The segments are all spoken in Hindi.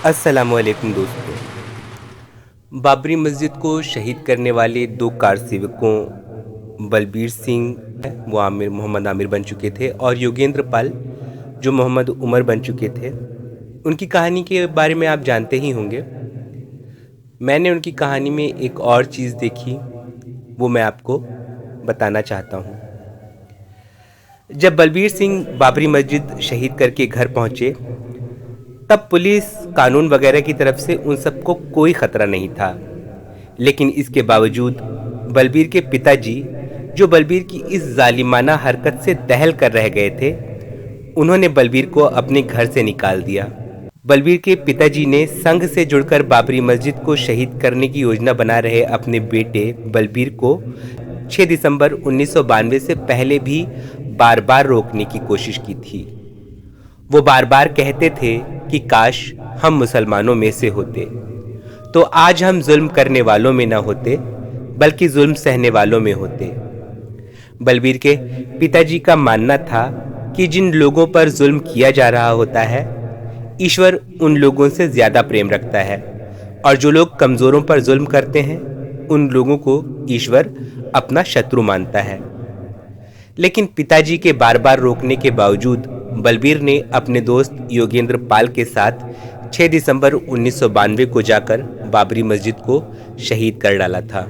अस्सलामुअलैकुम दोस्तों। बाबरी मस्जिद को शहीद करने वाले दो कार सेवकों बलबीर सिंह वो मोहम्मद आमिर बन चुके थे और योगेंद्र पाल जो मोहम्मद उमर बन चुके थे। उनकी कहानी के बारे में आप जानते ही होंगे। मैंने उनकी कहानी में एक और चीज़ देखी, वो मैं आपको बताना चाहता हूँ। जब बलबीर सिंह बाबरी मस्जिद शहीद करके घर पहुँचे तब पुलिस कानून वगैरह की तरफ से उन सबको कोई खतरा नहीं था, लेकिन इसके बावजूद बलबीर के पिताजी जो बलबीर की इस जालिमाना हरकत से दहल कर रह गए थे, उन्होंने बलबीर को अपने घर से निकाल दिया। बलबीर के पिताजी ने संघ से जुड़कर बाबरी मस्जिद को शहीद करने की योजना बना रहे अपने बेटे बलबीर को 6 दिसंबर 1992 से पहले भी बार बार रोकने की कोशिश की थी। वो बार बार कहते थे कि काश हम मुसलमानों में से होते तो आज हम जुल्म करने वालों में न होते बल्कि जुल्म सहने वालों में होते। बलबीर के पिताजी का मानना था कि जिन लोगों पर जुल्म किया जा रहा होता है, ईश्वर उन लोगों से ज़्यादा प्रेम रखता है और जो लोग कमज़ोरों पर जुल्म करते हैं उन लोगों को ईश्वर अपना शत्रु मानता है। लेकिन पिताजी के बार बार रोकने के बावजूद बलबीर ने अपने दोस्त योगेंद्र पाल के साथ 6 दिसंबर 1992 को जाकर बाबरी मस्जिद को शहीद कर डाला था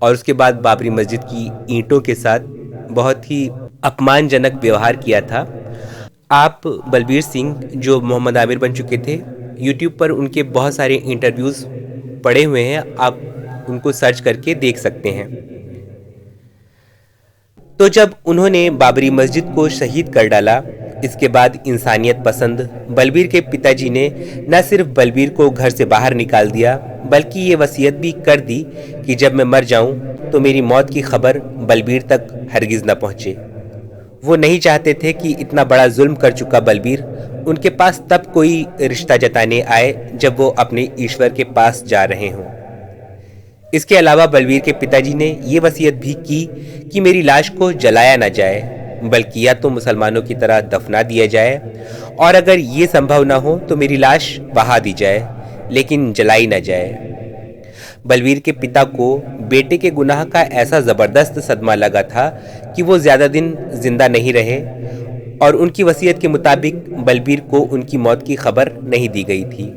और उसके बाद बाबरी मस्जिद की ईंटों के साथ बहुत ही अपमानजनक व्यवहार किया था। आप बलबीर सिंह जो मोहम्मद आमिर बन चुके थे, यूट्यूब पर उनके बहुत सारे इंटरव्यूज़ पड़े हुए हैं, आप उनको सर्च करके देख सकते हैं। तो जब उन्होंने बाबरी मस्जिद को शहीद कर डाला, इसके बाद इंसानियत पसंद बलबीर के पिताजी ने न सिर्फ बलबीर को घर से बाहर निकाल दिया बल्कि ये वसीयत भी कर दी कि जब मैं मर जाऊं तो मेरी मौत की खबर बलबीर तक हरगिज़ न पहुंचे। वो नहीं चाहते थे कि इतना बड़ा जुल्म कर चुका बलबीर उनके पास तब कोई रिश्ता जताने आए जब वो अपने ईश्वर के पास जा रहे हों। इसके अलावा बलबीर के पिताजी ने ये वसीयत भी की कि मेरी लाश को जलाया न जाए बल्कि या तो मुसलमानों की तरह दफना दिया जाए और अगर ये संभव ना हो तो मेरी लाश बहा दी जाए, लेकिन जलाई न जाए। बलबीर के पिता को बेटे के गुनाह का ऐसा ज़बरदस्त सदमा लगा था कि वो ज़्यादा दिन जिंदा नहीं रहे और उनकी वसीयत के मुताबिक बलबीर को उनकी मौत की खबर नहीं दी गई थी।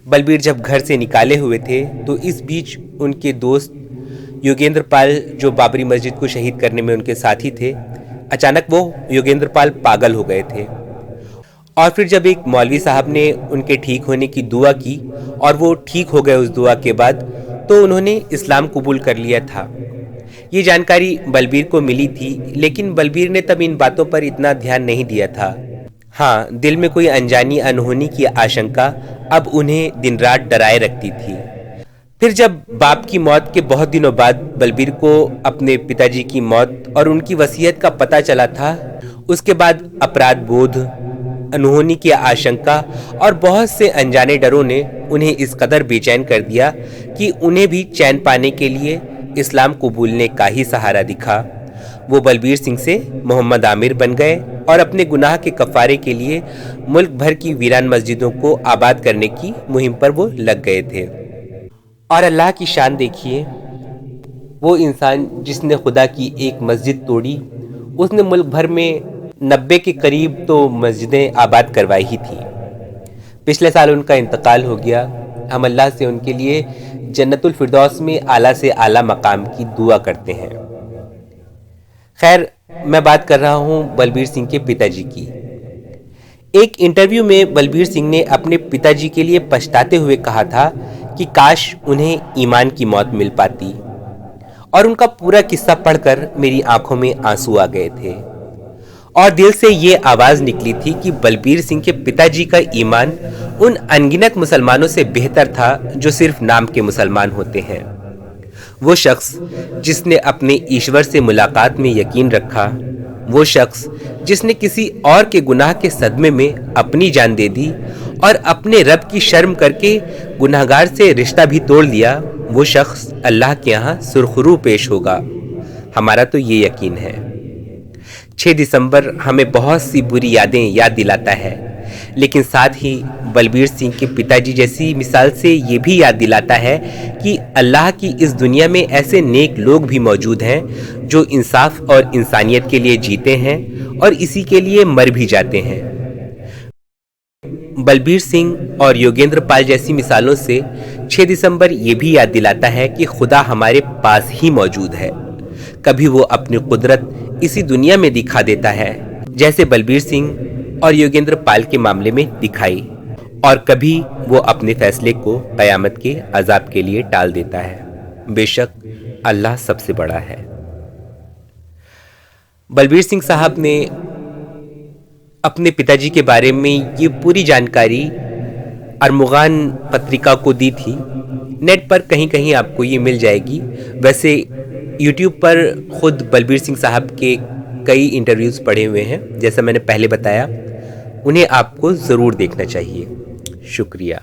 बलबीर जब घर से निकाले हुए थे तो इस बीच उनके दोस्त योगेंद्र पाल जो बाबरी मस्जिद को शहीद करने में उनके साथी थे, अचानक वो योगेंद्र पाल पागल हो गए थे और फिर जब एक मौलवी साहब ने उनके ठीक होने की दुआ की और वो ठीक हो गए उस दुआ के बाद, तो उन्होंने इस्लाम कबूल कर लिया था। ये जानकारी बलबीर को मिली थी, लेकिन बलबीर ने तब इन बातों पर इतना ध्यान नहीं दिया था। हाँ, दिल में कोई अनजानी अनहोनी की आशंका अब उन्हें दिन रात डराए रखती थी। फिर जब बाप की मौत के बहुत दिनों बाद बलबीर को अपने पिताजी की मौत और उनकी वसीयत का पता चला था, उसके बाद अपराध बोध, अनहोनी की आशंका और बहुत से अनजाने डरों ने उन्हें इस कदर बेचैन कर दिया कि उन्हें भी चैन पाने के लिए इस्लाम कबूलने का ही सहारा दिखा। वो बलबीर सिंह से मोहम्मद आमिर बन गए और अपने गुनाह के कफ़ारे के लिए मुल्क भर की वीरान मस्जिदों को आबाद करने की मुहिम पर वो लग गए थे। और अल्लाह की शान देखिए, वो इंसान जिसने खुदा की एक मस्जिद तोड़ी, उसने मुल्क भर में 90 के करीब तो मस्जिदें आबाद करवाई ही थी। पिछले साल उनका इंतकाल हो गया। हम अल्लाह से उनके लिए जन्नतुल फिरदौस में आला से आला मकाम की दुआ करते हैं। खैर, मैं बात कर रहा हूँ बलबीर सिंह के पिताजी की। एक इंटरव्यू में बलबीर सिंह ने अपने पिताजी के लिए पछताते हुए कहा था कि काश उन्हें ईमान की मौत मिल पाती, और उनका पूरा किस्सा पढ़कर मेरी आंखों में आंसू आ गए थे और दिल से ये आवाज़ निकली थी कि बलबीर सिंह के पिताजी का ईमान उन अनगिनत मुसलमानों से बेहतर था जो सिर्फ नाम के मुसलमान होते हैं। वो शख्स जिसने अपने ईश्वर से मुलाकात में यकीन रखा, वो शख्स जिसने किसी और के गुनाह के सदमे में अपनी जान दे दी और अपने रब की शर्म करके गुनाहगार से रिश्ता भी तोड़ लिया, वो शख्स अल्लाह के यहाँ सुरखरू पेश होगा। हमारा तो ये यकीन है। 6 दिसंबर हमें बहुत सी बुरी यादें याद दिलाता है, लेकिन साथ ही बलबीर सिंह के पिताजी जैसी मिसाल से ये भी याद दिलाता है कि अल्लाह की इस दुनिया में ऐसे नेक लोग भी मौजूद हैं जो इंसाफ और इंसानियत के लिए जीते हैं और इसी के लिए मर भी जाते हैं। बलबीर सिंह और योगेंद्र पाल जैसी मिसालों से 6 दिसंबर ये भी याद दिलाता है कि खुदा हमारे पास ही मौजूद है। कभी वो अपनी कुदरत इसी दुनिया में दिखा देता है, जैसे बलबीर सिंह और योगेंद्र पाल के मामले में दिखाई, और कभी वो अपने फैसले को कयामत के अजाब के लिए टाल देता है। बेशक अल्लाह सबसे बड़ा है। बलबीर सिंह साहब ने अपने पिताजी के बारे में ये पूरी जानकारी अरमुगान पत्रिका को दी थी। नेट पर कहीं कहीं आपको ये मिल जाएगी। वैसे यूट्यूब पर खुद बलबीर सिंह साहब के कई इंटरव्यूज़ पड़े हुए हैं, जैसा मैंने पहले बताया। उन्हें आपको ज़रूर देखना चाहिए। शुक्रिया।